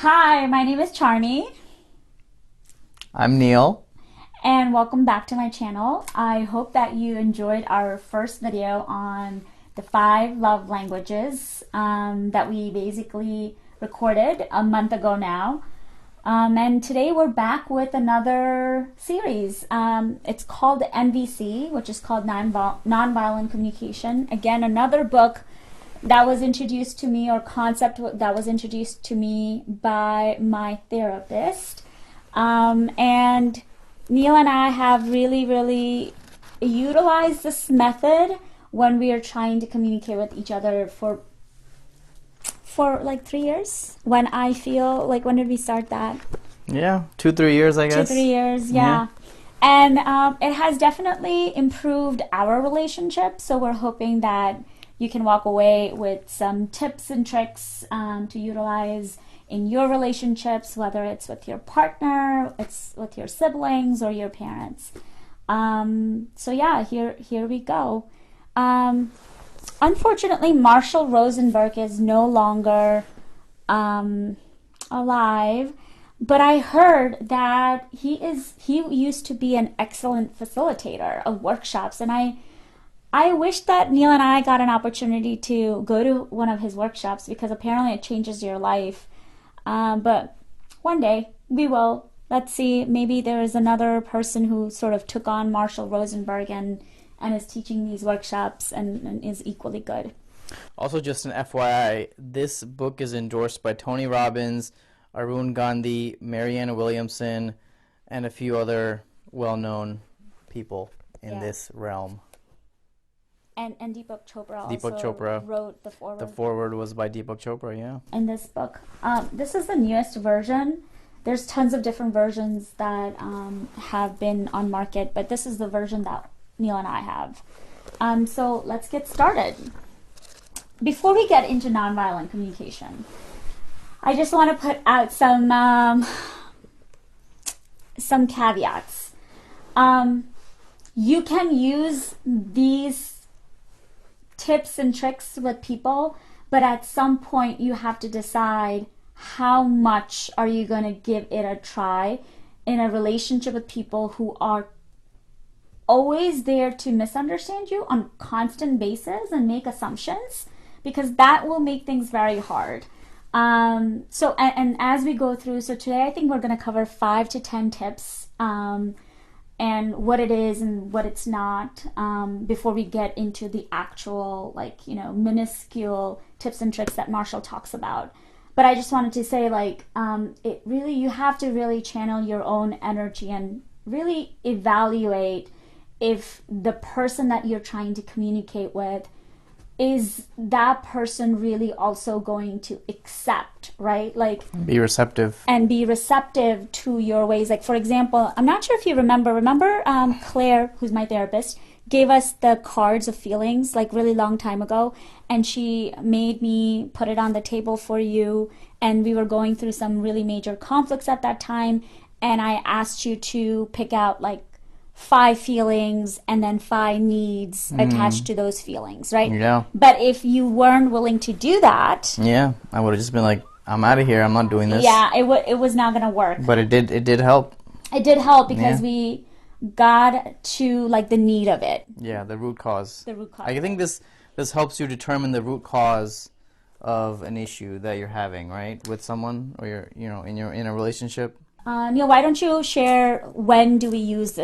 Hi, my name is Charmy, I'm Neil. and welcome back to my channel. I hope that you enjoyed our first video on the 5 love languages that we basically recorded a month ago now. And today we're back with another series. It's called NVC, which is called Nonviolent Communication. Again, another book that was introduced to me, or concept that was introduced to me by my therapist. And Neil and I have really utilized this method when we are trying to communicate with each other for like 3 years. When I feel like, when did we start that? Yeah, 2-3 years, I guess. 2-3 years, yeah. And it has definitely improved our relationship. So we're hoping that you can walk away with some tips and tricks to utilize in your relationships, whether it's with your partner, it's with your siblings, or your parents. So yeah, here we go. Unfortunately, Marshall Rosenberg is no longer alive, but I heard that he used to be an excellent facilitator of workshops, and I wish that Neil and I got an opportunity to go to one of his workshops, because apparently it changes your life. But one day we will. Let's see, maybe there is another person who sort of took on Marshall Rosenberg and is teaching these workshops and is equally good. Also, just an FYI, this book is endorsed by Tony Robbins, Arun Gandhi, Marianne Williamson, and a few other well-known people in this realm. And Deepak Chopra Deepak also Chopra wrote the foreword. The foreword was by Deepak Chopra, yeah. In this book. This is the newest version. There's tons of different versions that have been on market, but this is the version that Neil and I have. So let's get started. Before we get into nonviolent communication, I just want to put out some caveats. You can use these tips and tricks with people, but at some point you have to decide how much are you going to give it a try in a relationship with people who are always there to misunderstand you on a constant basis and make assumptions, because that will make things very hard. So as we go through, so today I think we're going to cover 5 to 10 tips and what it is and what it's not, before we get into the actual, like, minuscule tips and tricks that Marshall talks about. But I just wanted to say, like, you have to really channel your own energy and really evaluate if the person that you're trying to communicate with, is that person really also going to accept, right? Like, be receptive. And be receptive to your ways. Like, for example, I'm not sure if you remember Claire, who's my therapist, gave us the cards of feelings like really long time ago, and she made me put it on the table for you, and we were going through some really major conflicts at that time, and I asked you to pick out like 5 feelings and then 5 needs attached to those feelings, right? Yeah. But if you weren't willing to do that, Yeah, I would have just been like, I'm out of here, I'm not doing this. yeah, it was not going to work. But it did help. It did help because we got to like the need of it. Yeah, the root cause. The root cause. I think this helps you determine the root cause of an issue that you're having, right, with someone, or you're in a relationship. Neil, why don't you share, when do we use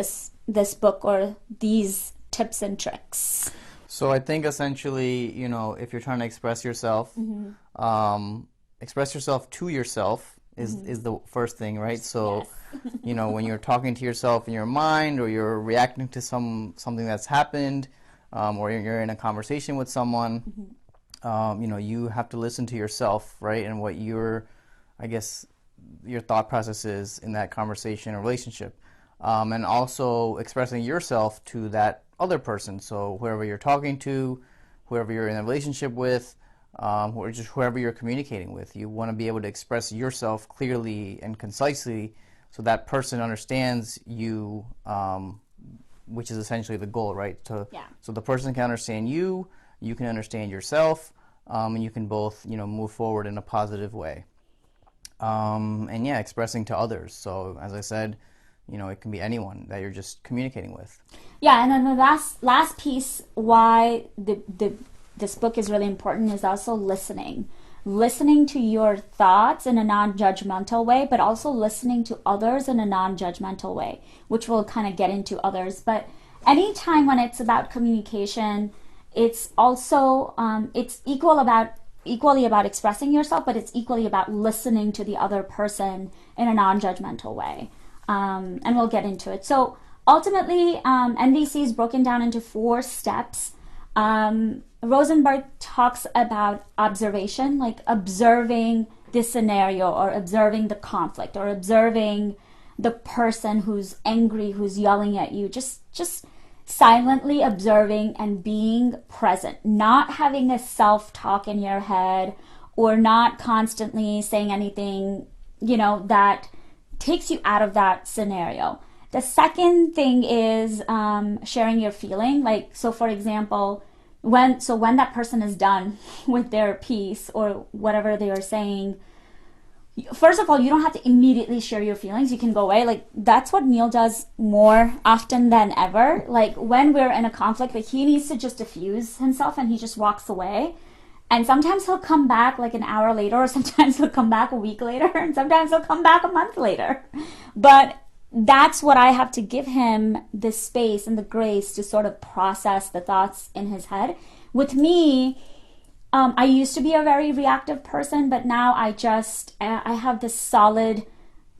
this book or these tips and tricks? So I think essentially, if you're trying to express yourself, express yourself to yourself is the first thing, right? So, yes. When you're talking to yourself in your mind, or you're reacting to something that's happened, or you're in a conversation with someone, you have to listen to yourself, right? And what your thought process is in that conversation or relationship. And also expressing yourself to that other person. So whoever you're talking to, whoever you're in a relationship with, or just whoever you're communicating with, you want to be able to express yourself clearly and concisely so that person understands you, which is essentially the goal, right? So the person can understand you, you can understand yourself, and you can both, move forward in a positive way. and yeah, expressing to others. So as I said, it can be anyone that you're just communicating with. Yeah, and then the last piece why this book is really important is also listening to your thoughts in a non-judgmental way, but also listening to others in a non-judgmental way, which we'll kind of get into others. But anytime when it's about communication, it's also it's equally about expressing yourself, but it's equally about listening to the other person in a non-judgmental way. And we'll get into it. So ultimately, NVC is broken down into 4 steps. Rosenberg talks about observation, like observing the scenario or observing the conflict or observing the person who's angry, who's yelling at you, just silently observing and being present, not having a self-talk in your head or not constantly saying anything, that takes you out of that scenario. The second thing is sharing your feeling. Like, so for example, when that person is done with their piece or whatever they are saying, first of all, you don't have to immediately share your feelings. You can go away. Like, that's what Neil does more often than ever. Like, when we're in a conflict, like, he needs to just diffuse himself and he just walks away. And sometimes he'll come back like an hour later, or sometimes he'll come back a week later, and sometimes he'll come back a month later. But that's what I have to give him, the space and the grace to sort of process the thoughts in his head. With me, I used to be a very reactive person, but now I have this solid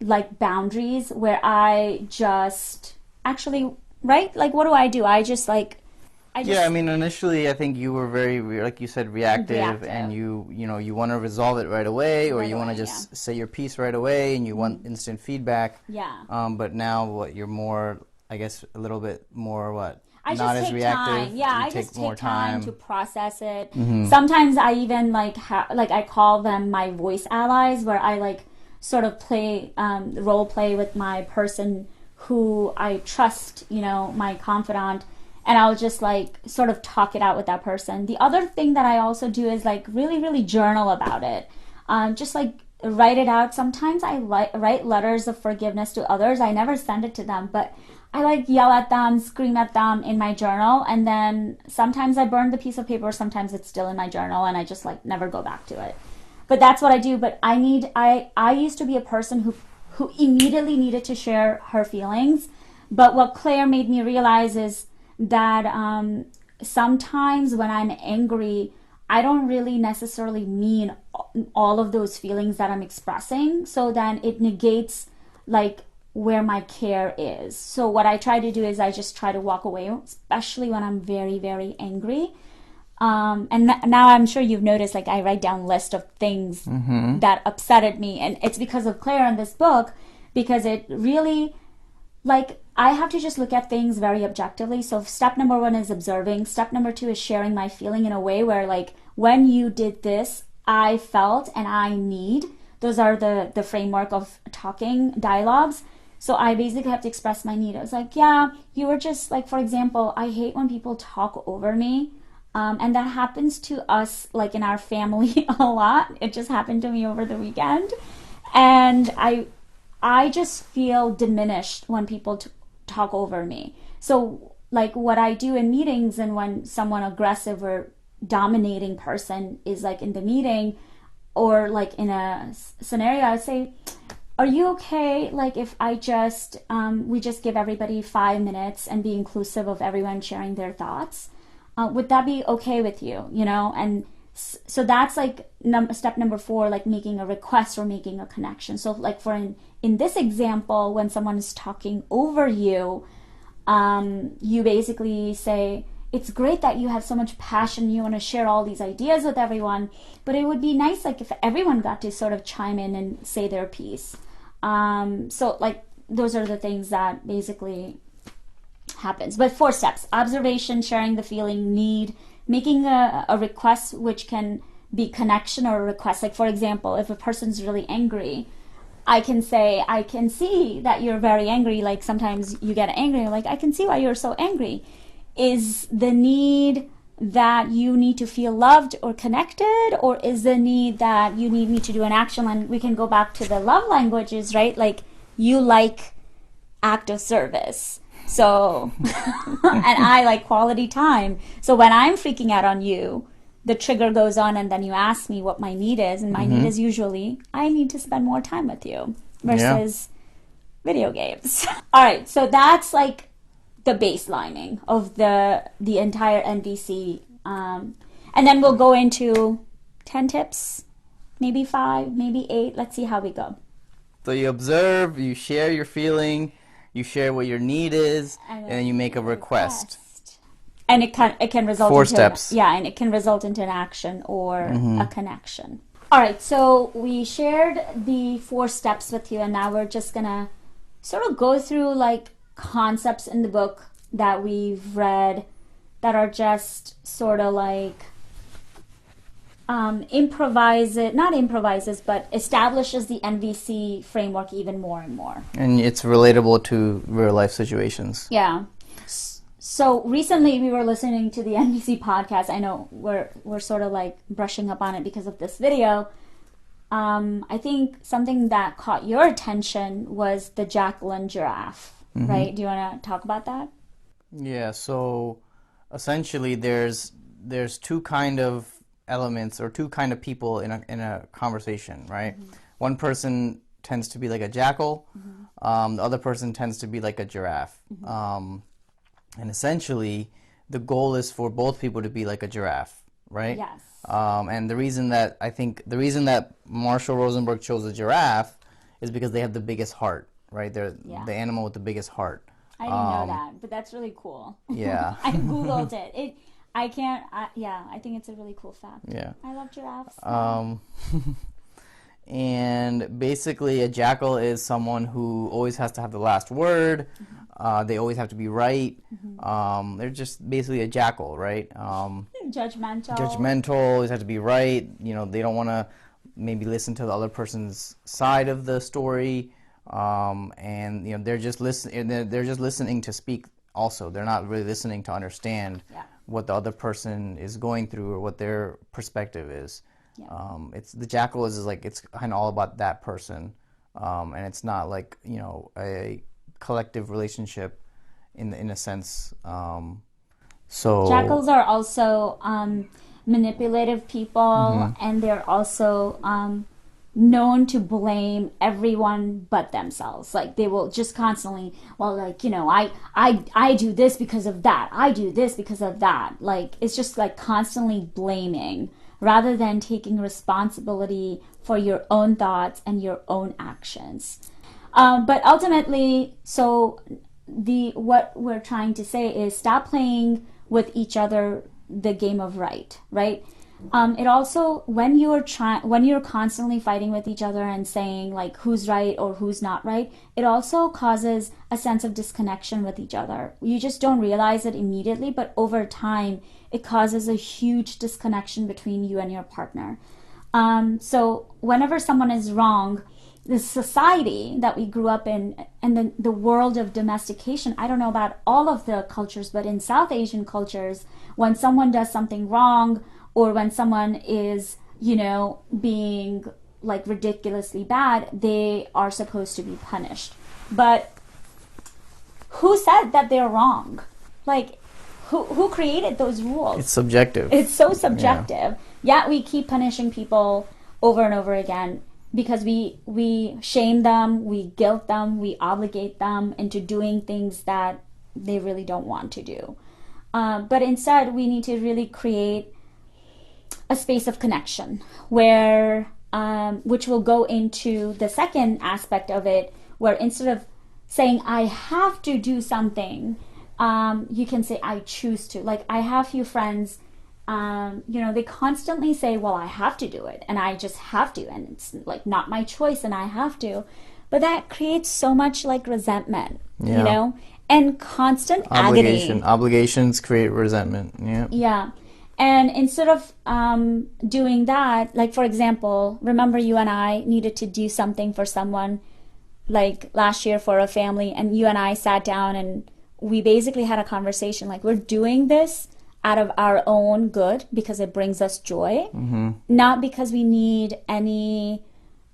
like boundaries where I just actually, right? Like, what do? Yeah, I mean, initially, I think you were very, like you said, reactive. And you want to resolve it right away, or you want to just say your piece right away, and you want instant feedback. Yeah. But now, you're more, I guess, a little bit more, I not just as take reactive. time. Yeah, you I take just more take time to process it. Mm-hmm. Sometimes I even I call them my voice allies, where I sort of role play with my person who I trust, my confidant. And I'll just sort of talk it out with that person. The other thing that I also do is really, really journal about it. Just write it out. Sometimes I write letters of forgiveness to others. I never send it to them, but I yell at them, scream at them in my journal. And then sometimes I burn the piece of paper. Sometimes it's still in my journal and I just never go back to it. But that's what I do. But I used to be a person who immediately needed to share her feelings. But what Claire made me realize is that sometimes when I'm angry, I don't really necessarily mean all of those feelings that I'm expressing. So then it negates where my care is. So what I try to do is I just try to walk away, especially when I'm very, very angry. And now I'm sure you've noticed, I write down a list of things that upsetted me. And it's because of Claire in this book, because it really, I have to just look at things very objectively. So step number 1 is observing. Step number 2 is sharing my feeling in a way where when you did this, I felt and I need. Those are the framework of talking dialogues. So I basically have to express my need. I was yeah, you were just for example, I hate when people talk over me. And that happens to us in our family a lot. It just happened to me over the weekend. And I just feel diminished when people talk over me. So what I do in meetings, and when someone aggressive or dominating person is in the meeting or in a scenario, I would say, are you okay if I just we just give everybody 5 minutes and be inclusive of everyone sharing their thoughts? Would that be okay with you? And so that's step number 4, making a request or making a connection. So for in this example, when someone is talking over you, you basically say, it's great that you have so much passion, you want to share all these ideas with everyone, but it would be nice if everyone got to sort of chime in and say their piece. So those are the things that basically happens. But 4 steps: observation, sharing the feeling, need, making a request, which can be connection or a request. For example, if a person's really angry, I can say, I can see that you're very angry. Sometimes you get angry, I can see why you're so angry. Is the need that you need to feel loved or connected, or is the need that you need me to do an action? And we can go back to the love languages, right? Like, you like act of service. So, and I like quality time. So when I'm freaking out on you, the trigger goes on, and then you ask me what my need is, and my need is usually, I need to spend more time with you versus video games. All right, so that's like the baselining of the entire NVC. And then we'll go into 10 tips, maybe 5, maybe 8. Let's see how we go. So you observe, you share your feeling, you share what your need is, and then you make a request. And it can result 4 into steps. And it can result into an action or a connection. All right, so we shared the 4 steps with you, and now we're just gonna sort of go through like concepts in the book that we've read that are just sort of like not improvises, but establishes the NVC framework even more and more. And it's relatable to real life situations. Yeah. So recently we were listening to the NVC podcast. I know we're sort of like brushing up on it because of this video. I think something that caught your attention was the Jackal and Giraffe, right? Do you want to talk about that? Yeah, so essentially there's 2 kind of elements or 2 kind of people in a conversation, right? One person tends to be like a jackal, the other person tends to be like a giraffe. And essentially the goal is for both people to be like a giraffe, right? Yes. And the reason that Marshall Rosenberg chose a giraffe is because they have the biggest heart, right? They're the animal with the biggest heart. I didn't know that, but that's really cool. Yeah. I Googled it. I think it's a really cool fact. Yeah. I love giraffes. And basically a jackal is someone who always has to have the last word. They always have to be right. They're just basically a jackal, right? Judgmental. Always have to be right. You know, they don't want to maybe listen to the other person's side of the story. And you know, they're just listening to speak also. They're not really listening to understand what the other person is going through or what their perspective is. It's the jackal is like, it's kind of all about that person. And it's not like, you know, a collective relationship in a sense. So jackals are also manipulative people, and they're also known to blame everyone but themselves. Like, they will just constantly, well, like, you know, I do this because of that, I do this because of that. Like, it's just like constantly blaming rather than taking responsibility for your own thoughts and your own actions. But ultimately, so what we're trying to say is stop playing with each other the game of right? It also, when you're constantly fighting with each other and saying like who's right or who's not right, it also causes a sense of disconnection with each other. You just don't realize it immediately, but over time it causes a huge disconnection between you and your partner. So whenever someone is wrong, the society that we grew up in and the world of domestication, I don't know about all of the cultures, but in South Asian cultures, when someone does something wrong or when someone is, you know, being like ridiculously bad, they are supposed to be punished. But who said that they're wrong? Like, who created those rules? it's subjective. It's so subjective. Yeah, we keep punishing people over and over again because we shame them, we guilt them, we obligate them into doing things that they really don't want to do. But instead, we need to really create a space of connection where, which will go into the second aspect of it, where instead of saying, I have to do something, you can say, I choose to. Like, I have few friends, you know, they constantly say, well, I have to do it and I just have to, and it's like not my choice and I have to. But that creates so much like resentment, you know, and constant agony. Obligations create resentment. Yeah. And instead of doing that, like, for example, remember you and I needed to do something for someone like last year for a family, and you and I sat down and we basically had a conversation like, we're doing this out of our own good because it brings us joy, not because we need any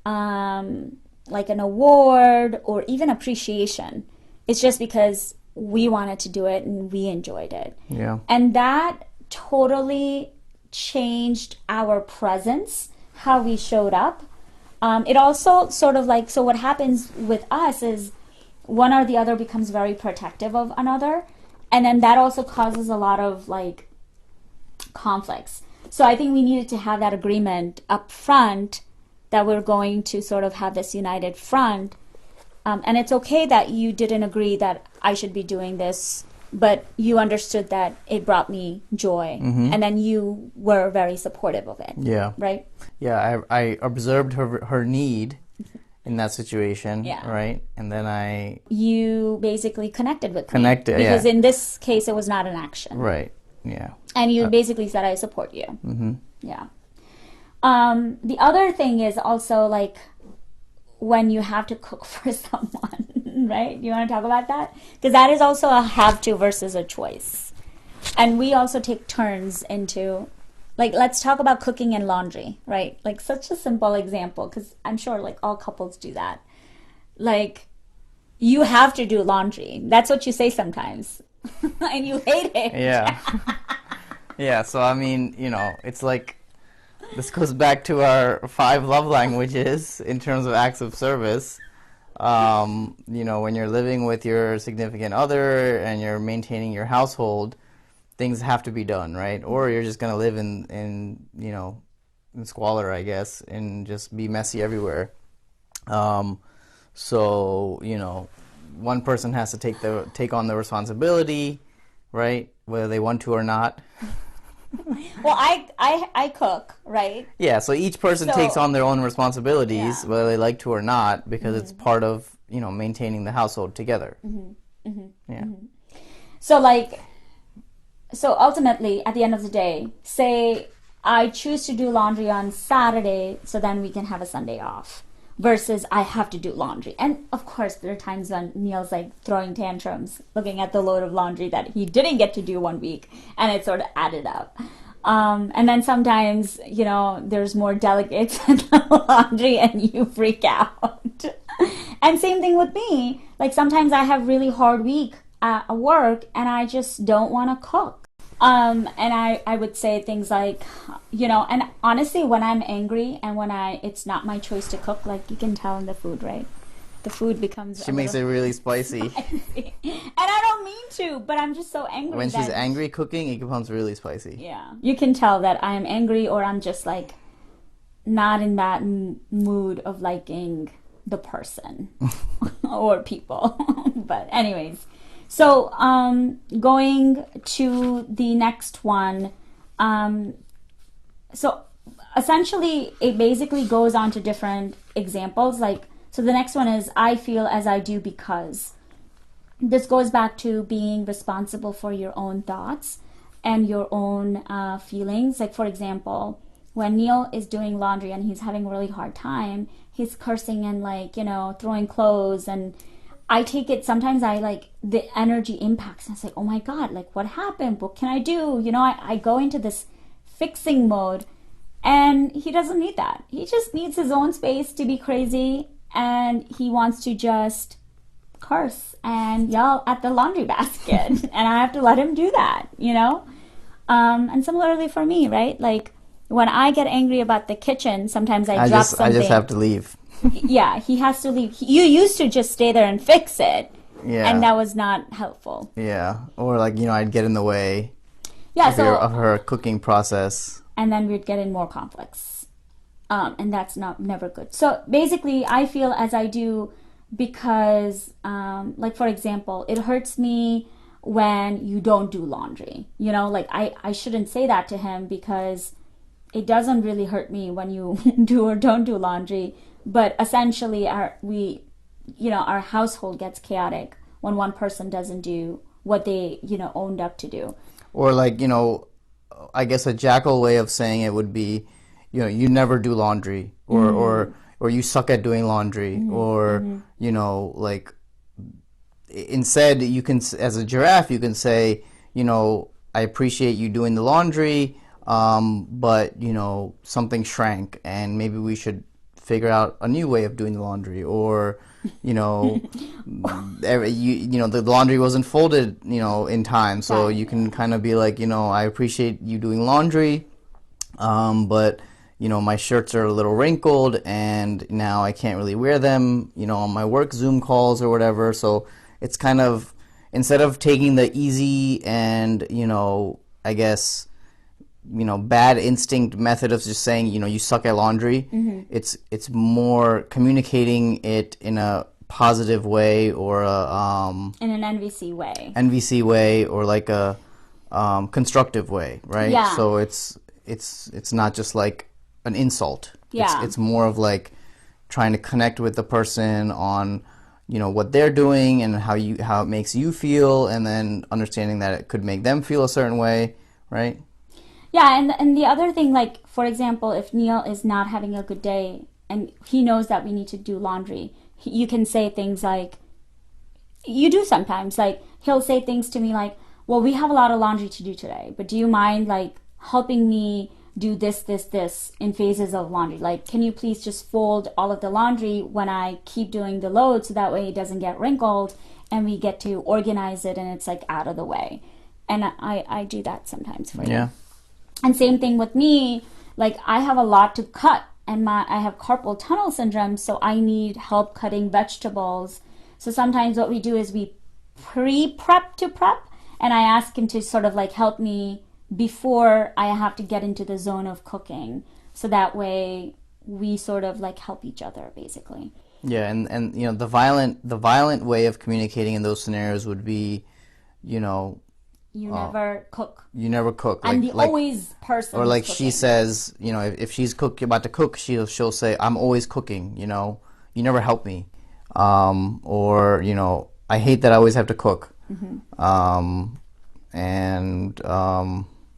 like an award or even appreciation. It's just because we wanted to do it and we enjoyed it. Yeah. And that totally changed our presence, how we showed up. It also sort of like, so what happens with us is one or the other becomes very protective of another. And then that also causes a lot of like conflicts. So I think we needed to have that agreement up front that we're going to sort of have this united front. And it's okay that you didn't agree that I should be doing this, but you understood that it brought me joy. And then you were very supportive of it. Yeah. Right? Yeah, I observed her need in that situation, Yeah. right? And then You basically connected with Connected, me. Because yeah. in this case, it was not an action. Right, yeah. And you basically said, I support you. Yeah. The other thing is also like when you have to cook for someone, right? You want to talk about that? Because that is also a have to versus a choice. And we also take turns into, like, let's talk about cooking and laundry, right? Like, such a simple example, because I'm sure, like, all couples do that. Like, you have to do laundry. That's what you say sometimes. And you hate it. Yeah. Yeah, so I mean, you know, it's like, this goes back to our 5 love languages in terms of acts of service. You know, when you're living with your significant other and you're maintaining your household, things have to be done, right? Or you're just going to live in, you know, in squalor, I guess, and just be messy everywhere. So, you know, one person has to take on the responsibility, right? Whether they want to or not. Well, I cook, right? Yeah, so each person takes on their own responsibilities, whether they like to or not, because it's part of, you know, maintaining the household together. Yeah. So ultimately, at the end of the day, say I choose to do laundry on Saturday, so then we can have a Sunday off, versus I have to do laundry. And of course, there are times when Neil's like throwing tantrums, looking at the load of laundry that he didn't get to do one week, and it sort of added up. And then sometimes, you know, there's more delegates in the laundry and you freak out. And same thing with me. Like sometimes I have really hard week at work and I just don't want to cook. And I would say things like, you know, and honestly, when I'm angry and when it's not my choice to cook, like you can tell in the food, right? The food becomes She makes it really spicy. And I don't mean to, but I'm just so angry. When she's angry cooking, it becomes really spicy. Yeah. You can tell that I'm angry or I'm just like not in that mood of liking the person or people. But anyways, so going to the next one. So essentially it basically goes on to different examples. Like, so the next one is I feel as I do because. This goes back to being responsible for your own thoughts and your own feelings. Like, for example, when Neil is doing laundry and he's having a really hard time, he's cursing and, like, you know, throwing clothes. And I take it, sometimes I, like, the energy impacts. And it's like, oh, my God, like, what happened? What can I do? You know, I go into this fixing mode. And he doesn't need that. He just needs his own space to be crazy. And he wants to just curse and yell at the laundry basket. And I have to let him do that, you know? And similarly for me, right? Like when I get angry about the kitchen, sometimes I drop something. I just have to leave. Yeah, he has to leave. You used to just stay there and fix it. Yeah. And that was not helpful. Yeah. Or like, you know, I'd get in the way of her cooking process. And then we'd get in more conflicts. And that's never good. So basically, I feel as I do because, like, for example, it hurts me when you don't do laundry. You know, like, I shouldn't say that to him because it doesn't really hurt me when you do or don't do laundry. But essentially, our household gets chaotic when one person doesn't do what they, you know, owned up to do. Or like, you know, I guess a Jackal way of saying it would be, you know, you never do laundry, or you suck at doing laundry, or you know, like instead you can, as a giraffe, you can say, you know, I appreciate you doing the laundry, but, you know, something shrank and maybe we should figure out a new way of doing the laundry. Or, you know, the laundry wasn't folded, you know, in time. So you can kind of be like, you know, I appreciate you doing laundry, but, you know, my shirts are a little wrinkled and now I can't really wear them, you know, on my work Zoom calls or whatever. So it's kind of, instead of taking the easy and, you know, I guess, you know, bad instinct method of just saying, you know, you suck at laundry, it's more communicating it in a positive way, or a in an NVC way, or like a constructive way, right? Yeah. So it's not just like an insult. Yeah. It's more of like trying to connect with the person on, you know, what they're doing and how it makes you feel, and then understanding that it could make them feel a certain way, right? Yeah, and the other thing, like, for example, if Neil is not having a good day and he knows that we need to do laundry, you can say things like, you do sometimes, like, he'll say things to me like, well, we have a lot of laundry to do today, but do you mind, like, helping me do this in phases of laundry? Like, can you please just fold all of the laundry when I keep doing the load, so that way it doesn't get wrinkled and we get to organize it and it's like out of the way. And I do that sometimes for you. Yeah. And same thing with me, like, I have a lot to cut and I have carpal tunnel syndrome, so I need help cutting vegetables. So sometimes what we do is we prep to prep, and I ask him to sort of like help me before I have to get into the zone of cooking. So that way we sort of like help each other, basically. Yeah, and you know, the violent way of communicating in those scenarios would be, you know, you never cook. You never cook. I'm the always person. Or like cooking. She says, you know, if she's about to cook, she'll say, "I'm always cooking." You know, you never help me. Or, you know, I hate that I always have to cook.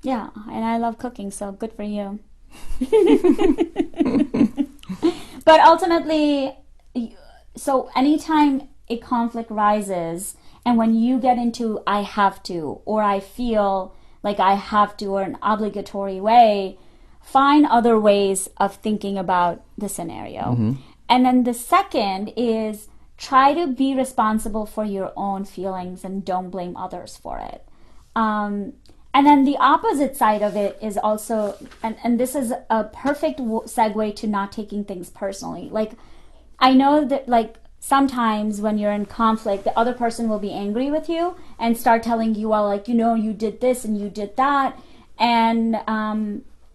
Yeah, and I love cooking, so good for you. But ultimately, so anytime a conflict rises, and when you get into I have to, or I feel like I have to, or an obligatory way, find other ways of thinking about the scenario. And then the second is try to be responsible for your own feelings and don't blame others for it. And then the opposite side of it is also, and this is a perfect segue to not taking things personally. Like, I know that, like, sometimes when you're in conflict, the other person will be angry with you and start telling you, well, like, you know, you did this and you did that. And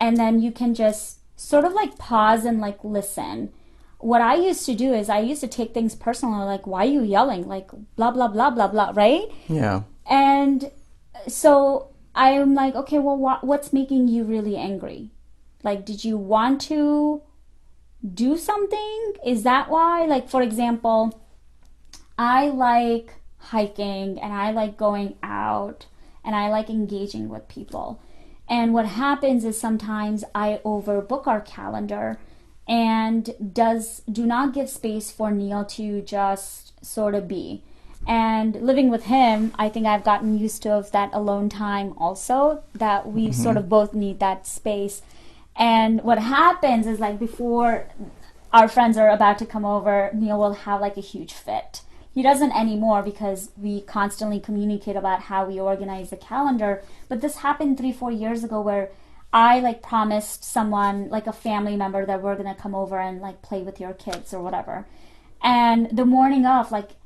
then you can just sort of like pause and like listen. What I used to do is I used to take things personally, like, why are you yelling? Like, blah, blah, blah, blah, blah, right? Yeah. And so I'm like, okay, well, what's making you really angry? Like, did you want to do something? Is that why? Like, for example, I like hiking and I like going out and I like engaging with people. And what happens is sometimes I overbook our calendar and do not give space for Neil to just sort of be. And living with him, I think I've gotten used to of that alone time also, that we sort of both need that space. And what happens is, like, before our friends are about to come over, Neil will have like a huge fit. He doesn't anymore because we constantly communicate about how we organize the calendar. But this happened 3-4 years ago, where I like promised someone, like a family member, that we're gonna come over and like play with your kids or whatever. And the morning of, like,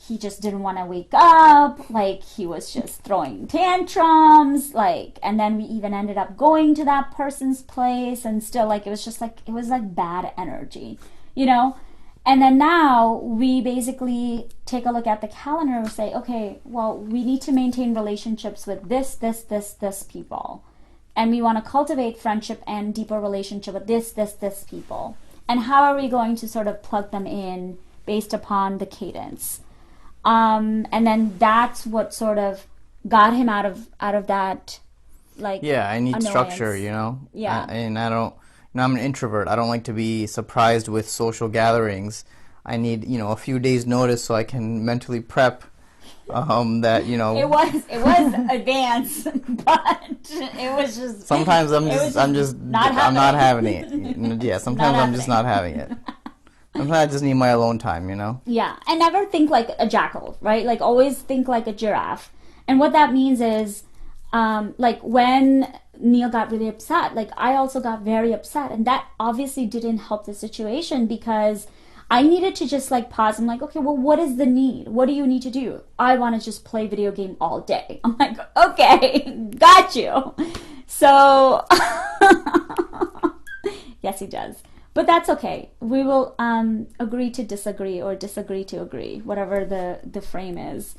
he just didn't want to wake up, like, he was just throwing tantrums, like, and then we even ended up going to that person's place, and still, like, it was like bad energy, you know? And then now we basically take a look at the calendar and say, okay, well, we need to maintain relationships with this people. And we want to cultivate friendship and deeper relationship with this people. And how are we going to sort of plug them in based upon the cadence? And then that's what sort of got him out of that, like, yeah, I need annoyance. Structure, you know? Yeah. And I don't, you know, I'm an introvert. I don't like to be surprised with social gatherings. I need, you know, a few days notice so I can mentally prep, That, you know, It was advanced, but it was just sometimes I'm not having it. it. Yeah, sometimes I'm just not having it. Sometimes I just need my alone time, you know? Yeah, and never think like a jackal, right? Like always think like a giraffe. And what that means is, like when Neil got really upset, like I also got very upset, and that obviously didn't help the situation because I needed to just like pause. I'm like, okay, well, what is the need? What do you need to do? I want to just play video game all day. I'm like, okay, got you. So, yes, he does. But that's okay. We will agree to disagree or disagree to agree, whatever the frame is.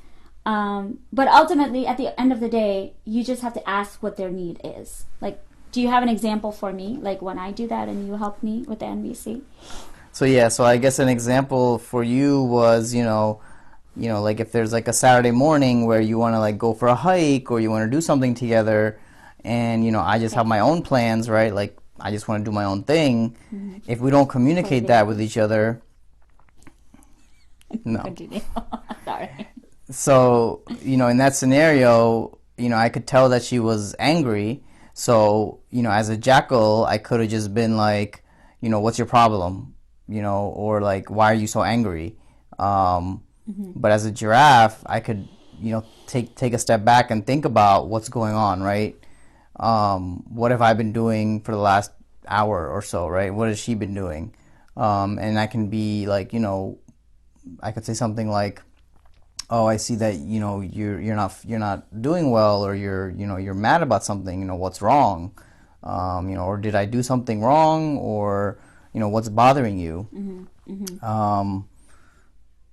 But ultimately, at the end of the day, you just have to ask what their need is. Like, do you have an example for me? Like when I do that and you help me with the NVC? So yeah, so I guess an example for you was, like if there's like a Saturday morning where you want to like go for a hike or you want to do something together, and I just have my own plans, right? Like I just want to do my own thing. Mm-hmm. If we don't communicate that with each other, no. Continue. Sorry. So, in that scenario, I could tell that she was angry. So, as a jackal, I could have just been like, what's your problem? Or like, why are you so angry? But as a giraffe, I could, take a step back and think about what's going on, right? What have I been doing for the last hour or so, right? What has she been doing? And I can be like, I could say something like, oh, I see that you're not doing well, or you're mad about something. What's wrong? Or did I do something wrong, or what's bothering you?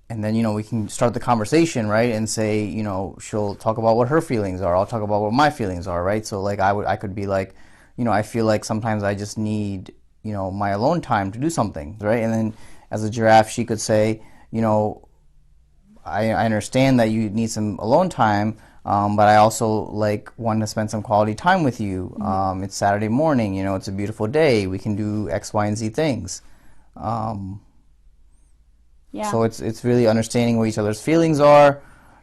And then we can start the conversation, right? And say she'll talk about what her feelings are. I'll talk about what my feelings are, right? So like I could be like, I feel like sometimes I just need my alone time to do something, right? And then as a giraffe, she could say, I understand that you need some alone time, but I also like want to spend some quality time with you. It's Saturday morning, it's a beautiful day. We can do X, Y, and Z things. So it's really understanding what each other's feelings are,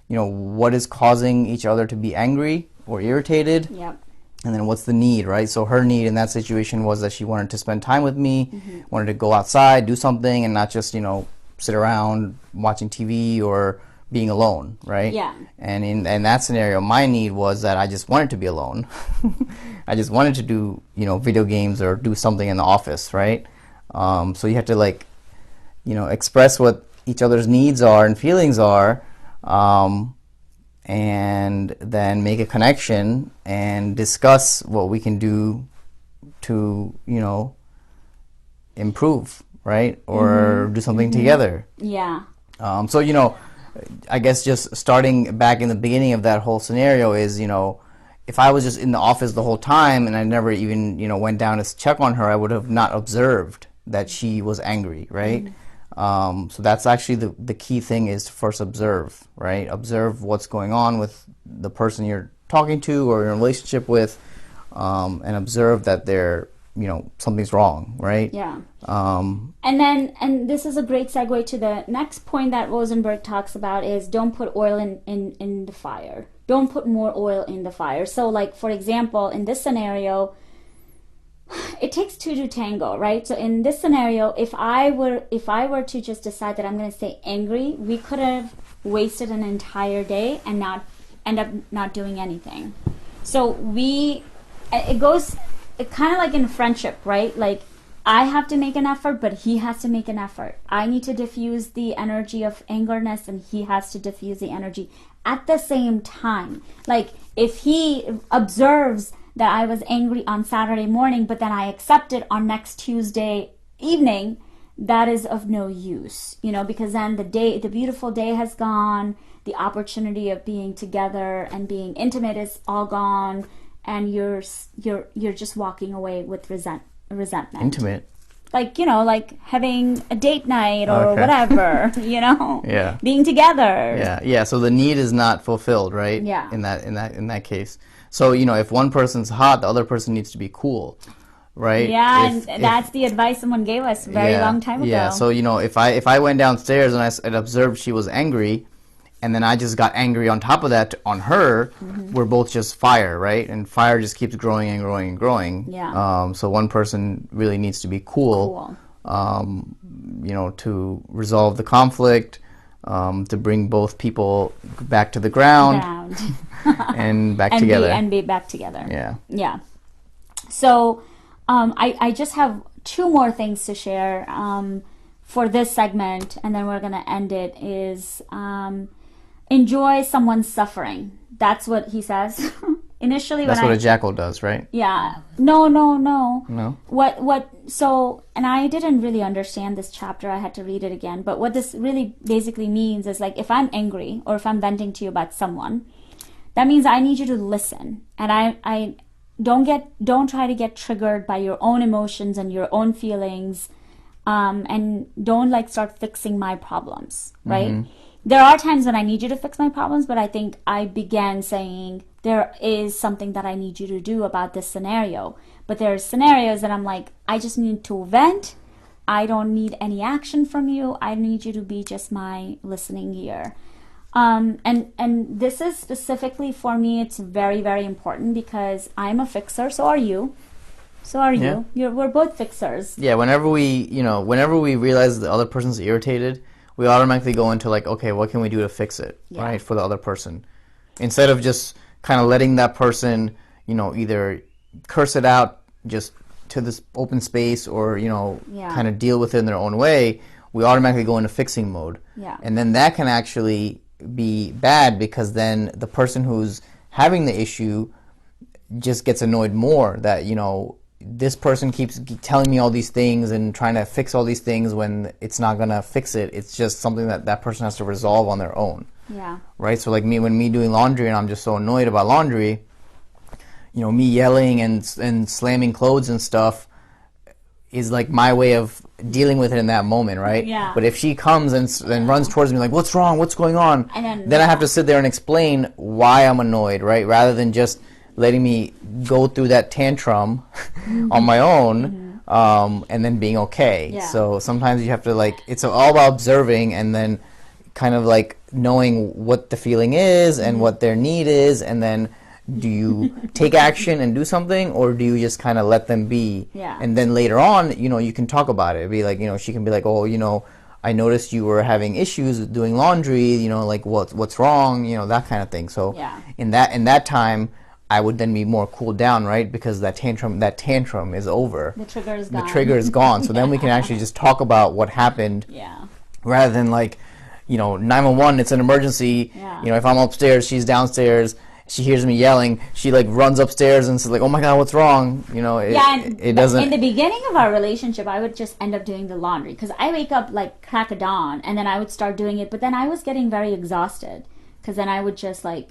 what is causing each other to be angry or irritated. Yep. And then what's the need, right? So her need in that situation was that she wanted to spend time with me, wanted to go outside, do something, and not just, sit around watching TV or being alone, right? Yeah. And in that scenario, my need was that I just wanted to be alone. I just wanted to do, video games or do something in the office, right? So you have to like, express what each other's needs are and feelings are, and then make a connection and discuss what we can do to, improve, right? Or do something together. Yeah. So, I guess just starting back in the beginning of that whole scenario is, if I was just in the office the whole time and I never even, went down to check on her, I would have not observed that she was angry, right? So that's actually the key thing is to first observe, right? Observe what's going on with the person you're talking to or in a relationship with, and observe that they're, something's wrong, right? Yeah. And this is a great segue to the next point that Rosenberg talks about is don't put oil in the fire. Don't put more oil in the fire. So like, for example, in this scenario, it takes two to tango, right? So in this scenario, if I were to just decide that I'm going to stay angry, we could have wasted an entire day and not end up not doing anything. So it kind of like in friendship, right? Like I have to make an effort, but he has to make an effort. I need to diffuse the energy of angerness, and he has to diffuse the energy at the same time. Like if he observes that I was angry on Saturday morning, but then I accept it on next Tuesday evening, that is of no use, because then the beautiful day has gone, the opportunity of being together and being intimate is all gone, and you're just walking away with resentment. Intimate. Like, like having a date night or whatever, Yeah. Being together. Yeah. So the need is not fulfilled, right? Yeah. In that case. So, if one person's hot, the other person needs to be cool, right? Yeah, that's the advice someone gave us a very long time ago. Yeah, so, if I went downstairs and I observed she was angry, and then I just got angry on top of that on her, we're both just fire, right? And fire just keeps growing and growing and growing. Yeah. So one person really needs to be cool. You know, to resolve the conflict, to bring both people back to the ground. And back together. And be back together. Yeah. Yeah. So I just have two more things to share for this segment, and then we're going to end it, is enjoy someone's suffering. That's what he says. Initially, that's what a jackal does, right? Yeah. No. No? So, and I didn't really understand this chapter. I had to read it again. But what this really basically means is, like, if I'm angry or if I'm venting to you about someone, that means I need you to listen. And I don't try to get triggered by your own emotions and your own feelings, and don't, like, start fixing my problems, right? Mm-hmm. There are times when I need you to fix my problems, but I think I began saying there is something that I need you to do about this scenario. But there are scenarios that I'm like, I just need to vent. I don't need any action from you. I need you to be just my listening ear. And this is specifically for me, it's very, very important because I'm a fixer. So are you. We're both fixers. Yeah. Whenever we realize the other person's irritated, we automatically go into, like, okay, what can we do to fix it, right, for the other person? Instead of just kind of letting that person, either curse it out just to this open space or, kind of deal with it in their own way, we automatically go into fixing mode. Yeah. And then that can actually be bad because then the person who's having the issue just gets annoyed more that, this person keeps telling me all these things and trying to fix all these things when it's not going to fix it. It's just something that person has to resolve on their own. Yeah. Right? So, like, when doing laundry and I'm just so annoyed about laundry, me yelling and slamming clothes and stuff is, like, my way of dealing with it in that moment, right? Yeah. But if she comes and runs towards me like, what's wrong? What's going on? And then I have to sit there and explain why I'm annoyed, right? Rather than just letting me go through that tantrum on my own, and then being okay. Yeah. So sometimes you have to, like, it's all about observing and then kind of, like, knowing what the feeling is and what their need is, and then do you take action and do something, or do you just kind of let them be? Yeah. And then later on, you can talk about it. It'd be like, she can be like, oh, I noticed you were having issues with doing laundry, like, what's wrong, that kind of thing. So in that time, I would then be more cooled down, right? Because that tantrum is over. The trigger is gone. The trigger is gone. So then we can actually just talk about what happened. Yeah. Rather than, like, 911, it's an emergency. Yeah. If I'm upstairs, she's downstairs. She hears me yelling. She, like, runs upstairs and says, like, oh my God, what's wrong? It doesn't. In the beginning of our relationship, I would just end up doing the laundry because I wake up like crack of dawn and then I would start doing it. But then I was getting very exhausted because then I would just, like,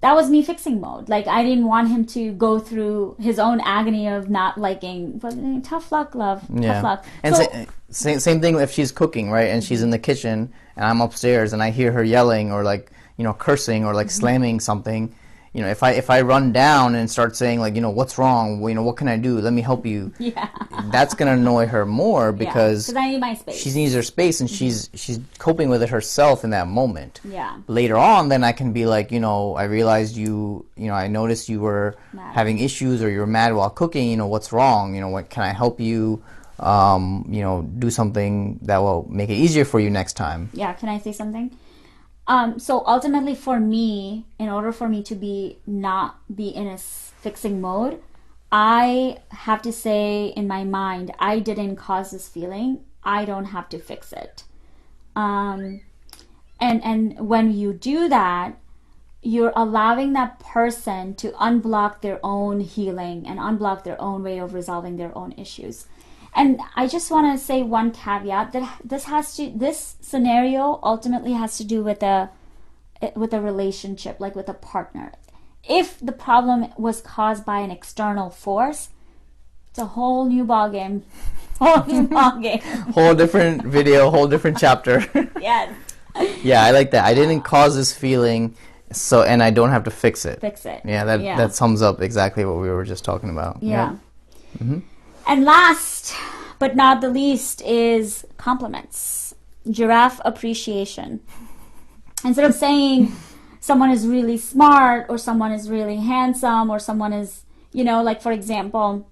that was me fixing mode. Like, I didn't want him to go through his own agony of not liking. But tough luck, love. Yeah. Tough luck. And same thing if she's cooking, right? And she's in the kitchen and I'm upstairs and I hear her yelling or, like, cursing or, like, slamming something. If I run down and start saying, like, what's wrong? What can I do? Let me help you. Yeah. That's gonna annoy her more because I need my space. She needs her space and she's coping with it herself in that moment. Yeah. Later on, then I can be like, I realized I noticed you were having issues or you were mad while cooking. What's wrong? What can I help you? Do something that will make it easier for you next time. Yeah. Can I say something? So ultimately for me, in order for me to not be in a fixing mode, I have to say in my mind, I didn't cause this feeling. I don't have to fix it. And when you do that, you're allowing that person to unblock their own healing and unblock their own way of resolving their own issues. And I just want to say one caveat that this scenario ultimately has to do with a relationship, like with a partner. If the problem was caused by an external force, it's a whole new ballgame. Whole different video, whole different chapter. Yes. Yeah, I like that. I didn't cause this feeling, and I don't have to fix it. Yeah, that sums up exactly what we were just talking about. Yeah. Mm-hmm. And last but not the least is compliments. Giraffe Appreciation. instead of saying someone is really smart or someone is really handsome or someone is, like for example,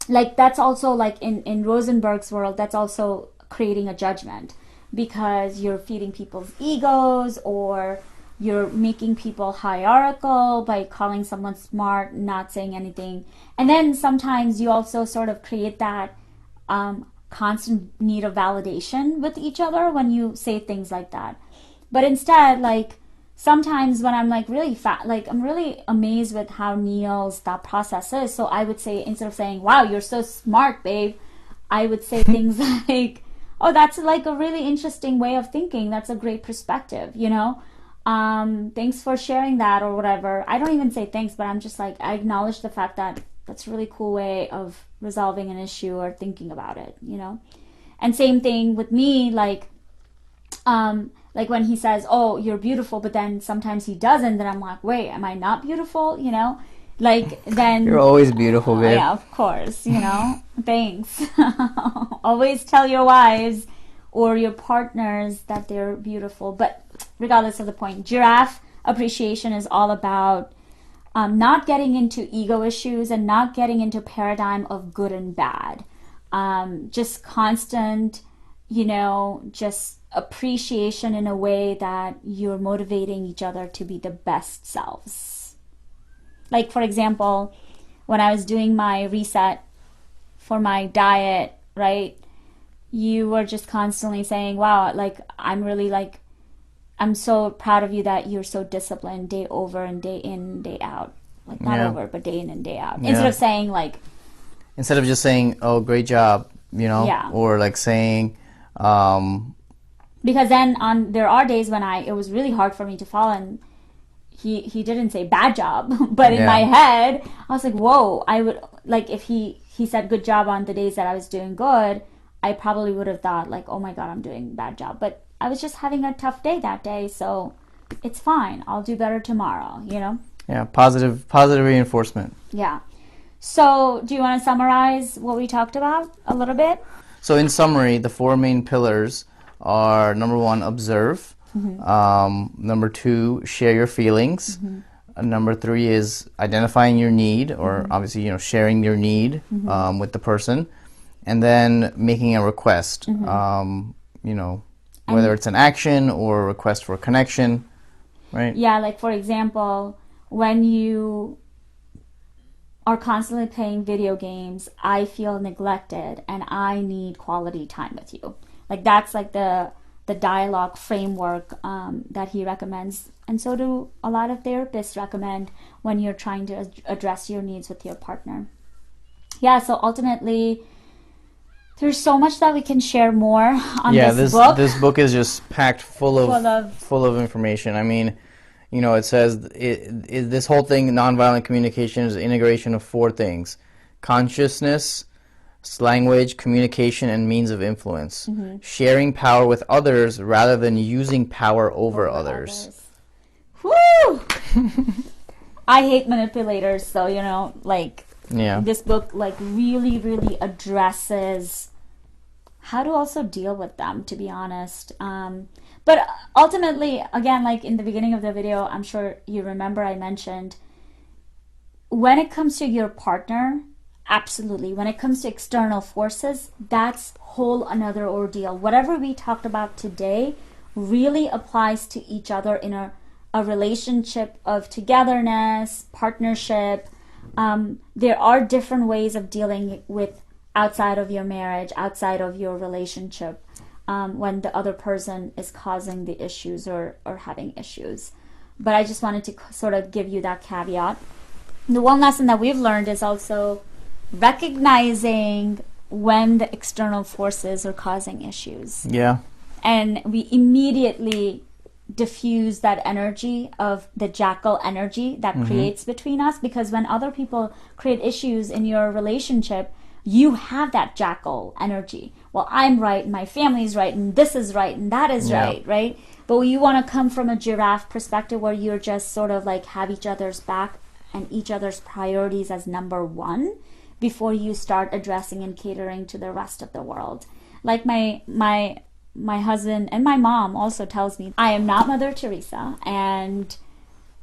like that's also like in Rosenberg's world, that's also creating a judgment because you're feeding people's egos or you're making people hierarchical by calling someone smart, not saying anything. And then sometimes you also sort of create that constant need of validation with each other when you say things like that. But instead, like sometimes when I'm like really like I'm really amazed with how Neil's thought process is. So I would say, instead of saying, wow, you're so smart, babe, I would say things like, oh, that's like a really interesting way of thinking. That's a great perspective, thanks for sharing that or whatever. I don't even say thanks, but I'm just like, I acknowledge the fact that that's a really cool way of resolving an issue or thinking about it, And same thing with me, like when he says, oh, you're beautiful, but then sometimes he doesn't, then I'm like, wait, am I not beautiful? Like then You're always beautiful, babe. Yeah, of course, thanks. Always tell your wives or your partners that they're beautiful. But regardless of the point, Giraffe Appreciation is all about not getting into ego issues and not getting into paradigm of good and bad. Just constant, just appreciation in a way that you're motivating each other to be the best selves. Like, for example, when I was doing my reset for my diet, right, you were just constantly saying, wow, like, I'm so proud of you that you're so disciplined day over and day in, day out. Like, not over, but day in and day out. Instead of saying, like... Instead of just saying, oh, great job, or like saying... Because then there are days when it was really hard for me to follow, and he didn't say bad job, but in my head I was like, whoa, I would like if he said good job on the days that I was doing good, I probably would have thought like, oh my god, I'm doing bad job, but I was just having a tough day that day, so it's fine, I'll do better tomorrow. Positive reinforcement. So do you want to summarize what we talked about a little bit? So in summary, the 4 main pillars are: number 1, observe. Number 2, share your feelings. Number 3 is identifying your need, or obviously, sharing your need with the person, and then making a request. Whether it's an action or a request for a connection, right? Yeah, like for example, when you are constantly playing video games, I feel neglected and I need quality time with you. Like that's like the dialogue framework that he recommends, and so do a lot of therapists recommend when you're trying to address your needs with your partner. So ultimately there's so much that we can share more on this book. This book is just packed full of information. I mean, it says this whole thing, nonviolent communication, is the integration of 4 things: consciousness, language, communication, and means of influence. Sharing power with others rather than using power over others. Woo! I hate manipulators, so this book really, really addresses how to also deal with them, to be honest. But ultimately, again, like in the beginning of the video, I'm sure you remember I mentioned, when it comes to your partner, absolutely. When it comes to external forces, that's whole another ordeal. Whatever we talked about today really applies to each other in a relationship of togetherness, partnership. There are different ways of dealing with outside of your marriage, outside of your relationship, when the other person is causing the issues or having issues. But I just wanted to sort of give you that caveat. The one lesson that we've learned is also recognizing when the external forces are causing issues. And we immediately diffuse that energy of the Jackal energy that creates between us, because when other people create issues in your relationship, you have that Jackal energy. Well, I'm right, and my family's right, and this is right, and that is right? But you want to come from a giraffe perspective where you're just sort of like have each other's back and each other's priorities as number 1 before you start addressing and catering to the rest of the world. Like my my husband and my mom also tells me I am not Mother Teresa, and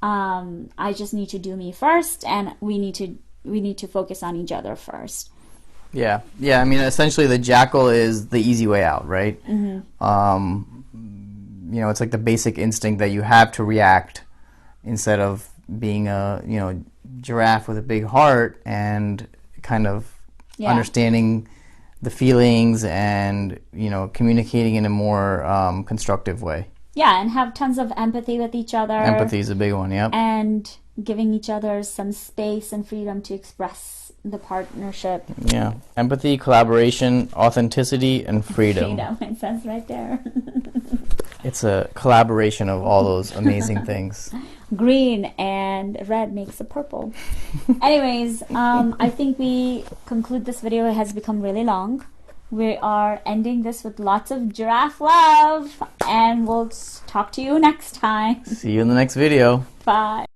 I just need to do me first, and we need to focus on each other first. Yeah. I mean, essentially, the jackal is the easy way out, right? It's like the basic instinct that you have to react instead of being a giraffe with a big heart and kind of understanding the feelings and communicating in a more constructive way. Yeah, and have tons of empathy with each other. Empathy is a big one, yep. And giving each other some space and freedom to express the partnership. Yeah, empathy, collaboration, authenticity, and freedom. Freedom, it says right there. It's a collaboration of all those amazing things. Green and red makes a purple. Anyways, I think we conclude this video. It has become really long. We are ending this with lots of giraffe love, and we'll talk to you next time. See you in the next video. Bye.